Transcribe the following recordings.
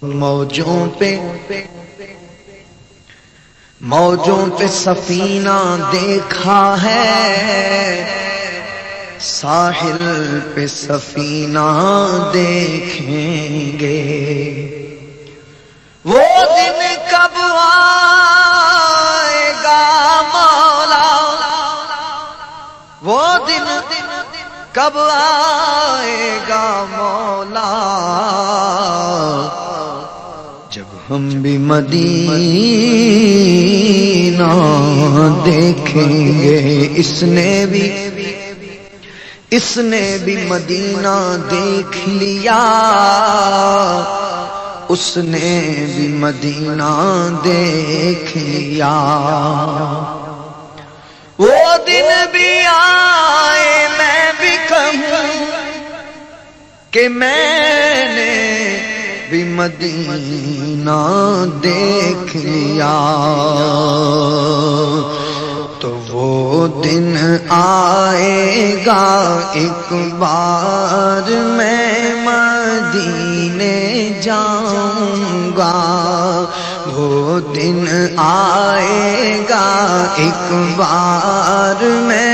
موجوں پہ سفینہ دیکھا ہے، ساحل پہ سفینہ دیکھیں گے۔ وہ دن کب آئے گا مولا، وہ دن کب آئے گا مولا، جب ہم بھی مدینہ دیکھیں گے۔ اس نے بھی مدینہ دیکھ لیا، اس نے بھی مدینہ دیکھ لیا۔ وہ دن بھی آئے میں بھی کہوں کہ میں نے بھی مدینہ دیکھ لیا، تو وہ دن آئے گا ایک بار میں مدینے جاؤں گا۔ وہ دن آئے گا ایک بار میں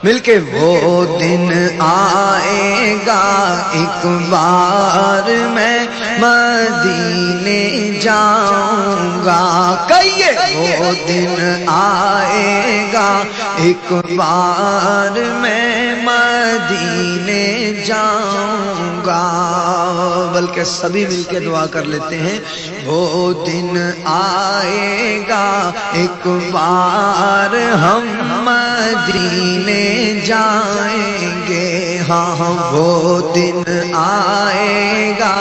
مل کے، وہ دن آئے گا ایک بار میں مدینے جاؤں گا۔ کہیے وہ دن آئے گا ایک بار میں مدینے جاؤں گا۔ بلکہ سبھی مل کے دعا کر لیتے ہیں، وہ دن آئے گا ایک بار ہم مدینے جائیں گے۔ ہاں وہ دن آئے گا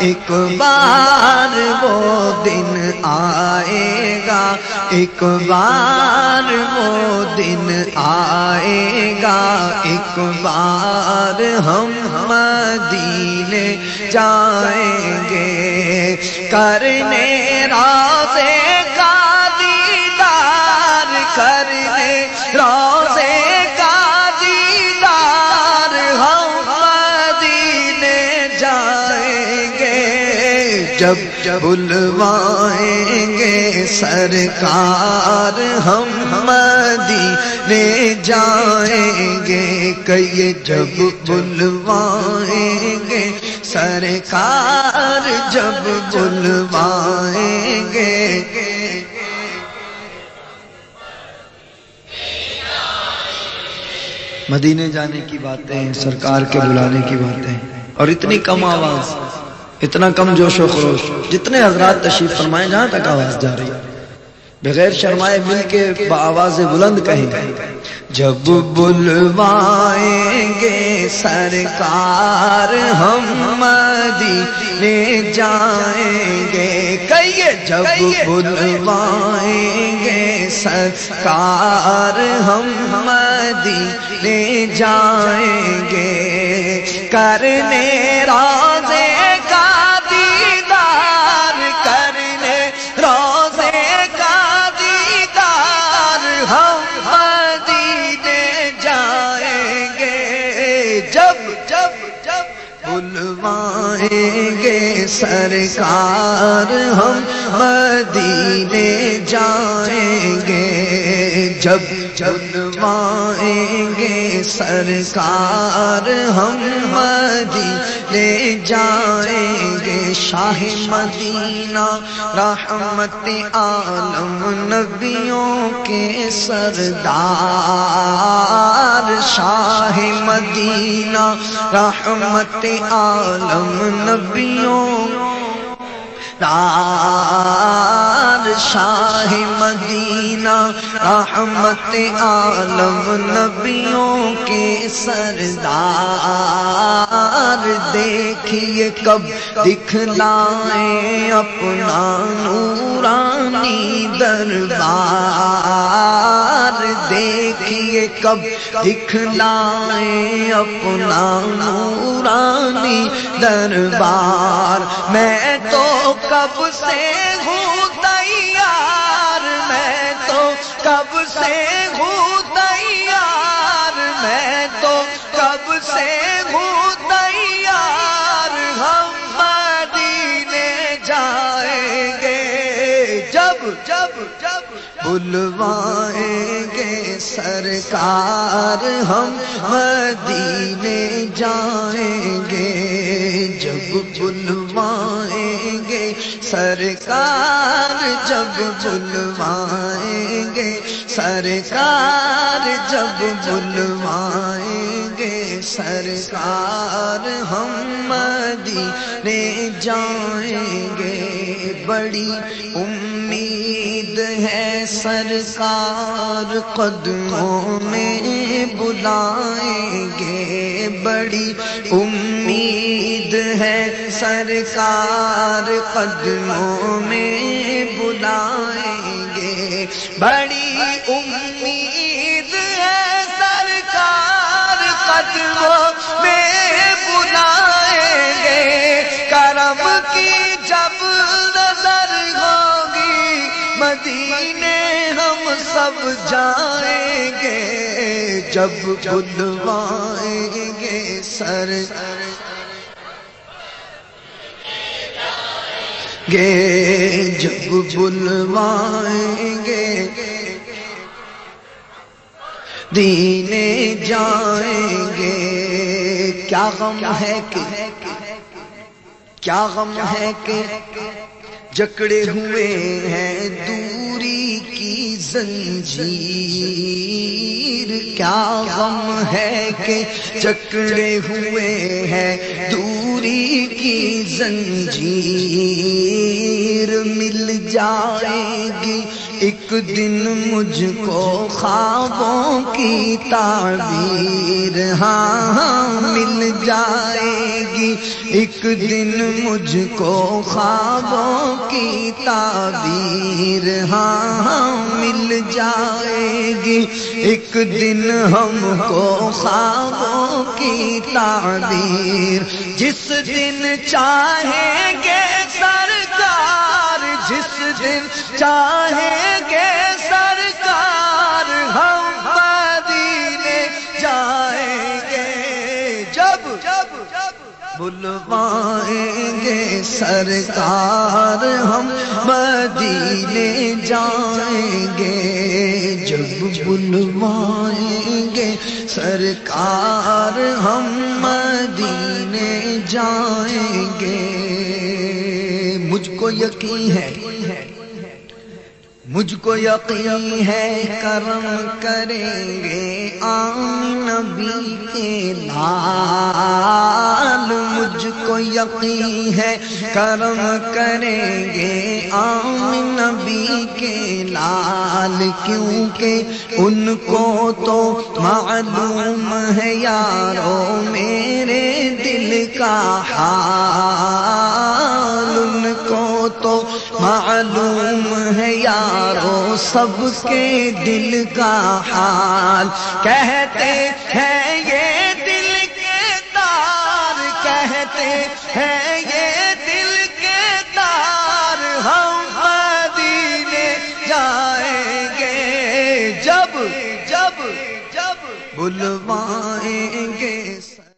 ایک بار، وہ دن آئے گا ایک بار، وہ دن آئے گا ایک بار ہم مدینے جائیں گے۔ کرنے روضے کا دیدار، کرنے روضے کا دیدار ہم مدینے جائیں گے۔ جب بلوائیں گے سرکار ہم مدینے جائیں گے۔ کہیے جب بلوائیں گے سرکار، جب بلوائیں گے۔ مدینے جانے کی باتیں، سرکار کے بلانے کی باتیں، اور اتنی کم آواز، اتنا کم جوش و خروش۔ جتنے حضرات تشریف فرمائیں جہاں تک آواز جا رہی ہے، بغیر شرمائے مل کے بآواز بلند کہیں گے، جب بلوائیں گے سرکار ہم مدینے جائیں گے۔ کہیے جب بلوائیں گے سرکار ہم مدینے جائیں گے۔ کرنے روضے کا دیدار، کرنے روضے کا دیدار ہم مدینے جائیں گے۔ جب بلوائیں گے سرکار ہم مدینے جائیں گے۔ جب بلوائیں گے سرکار ہم مدینے جائیں گے۔ شاہ مدینہ رحمت عالم نبیوں کے سردار، شاہ مدینہ رحمت عالم نبیوں شاہ مدینہ رحمت عالم نبیوں کے سردار، دیکھیے کب دکھلائیں اپنا نورانی دربار، دیکھیے کب دکھلائیں اپنا نورانی دربار۔ میں تو کب سے ہوں تیار، میں تو کب سے ہوں تیار، میں تو کب سے ہوں تیار بلوائیں گے سرکار ہم مدینے جائیں گے، جب بلوائیں گے سرکار، جب بلوائیں گے سرکار، جب بلوائیں گے سرکار ہم مدینے جائیں گے۔ بڑی امید ہے سرکار قدموں میں بلائیں گے، بڑی امید ہے سرکار قدموں میں بلائیں گے، بڑی امید ہے سرکار قدموں میں بلائیں گے۔ کرم کی جب نظر ہوگی مدینے ہم سب جائیں گے، جب بلوائیں گے جب بلوائیں گے دینے جائیں گے۔ کیا غم ہے کہ کیا غم ہے کہ جکڑے ہوئے ہیں دوری کی زنجیر، کیا غم ہے کہ جکڑے ہوئے ہیں دوری کی زنجیر، مل جائے گی ایک دن مجھ کو خوابوں کی تعبیر، ہاں مل جائے گی ایک دن مجھ کو خوابوں کی تعبیر، ہاں مل جائے گی ایک دن ہم کو خوابوں کی تعبیر، جس دن چاہیں گے سرکار، جس دن چاہیں گے سرکار ہم مدینے جائیں گے، جب بلوائیں گے سرکار ہم مدینے جائیں گے، جب بلوائیں گے سرکار ہم مدینے جائیں گے۔ مجھ کو یقین ہے، مجھ کو یقین ہے کرم کریں گے آمین نبی کے لال، مجھ کو یقین ہے کرم کریں گے آمین نبی کے لال، کیونکہ ان کو تو معلوم ہے یارو میرے دل کا حال، ان کو تو معلوم ہے یارو سب کے دل کا حال، کہتے ہیں یہ دل کے تار، کہتے ہیں یہ دل کے تار ہم مدینے جائیں گے، جب بلوائیں گے